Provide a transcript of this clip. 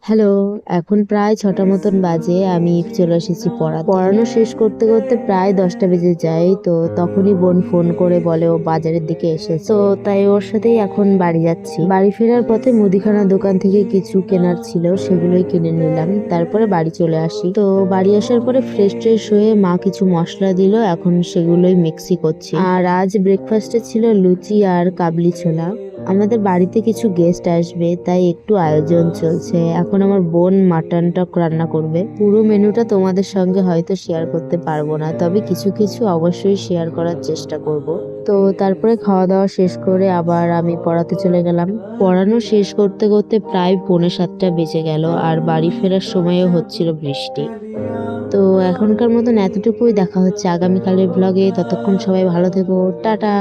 Hello, এখন প্রায় ৬টা মতন বাজে। আমি চলে এসেছি পড়াতে। পড়ানো শেষ করতে, করতে প্রায় ১০টা বেজে যায়। তো তখনই বোন ফোন করে বলে ও বাজারের দিকে এসেছে। তো তাই ওর সাথেই এখন বাড়ি যাচ্ছি। বাড়ি ফেরার পথে মুদিখানার দোকান থেকে কিছু কেনার ছিল, সেগুলোই কিনে নিলাম। তারপরে বাড়ি চলে আসি। তো বাড়ি আসার পরে ফ্রেশ হয়ে মা কিছু মসলা দিল, এখন সেগুলোই মিক্সি করছি। আর আজ ব্রেকফাস্টে ছিল লুচি আর কাবলি ছোলা। আমাদের বাড়িতে কিছু গেস্ট আসবে, তাই একটু আয়োজন চলছে। এখন আমার বোন মাটনটা রান্না করবে। পুরো মেনুটা তোমাদের সঙ্গে হয়তো শেয়ার করতে পারবো না, তবে কিছু কিছু অবশ্যই শেয়ার করার চেষ্টা করব। তো তারপরে খাওয়া দাওয়া শেষ করে আবার আমি পড়াতে চলে গেলাম। পড়ানো শেষ করতে করতে প্রায় 6:45 বেজে গেল, আর বাড়ি ফেরার সময়ও হচ্ছিল বৃষ্টি। তো এখনকার মতন এতটুকুই, দেখা হচ্ছে আগামীকালের ব্লগে। ততক্ষণ সবাই ভালো থেকো, টাটা।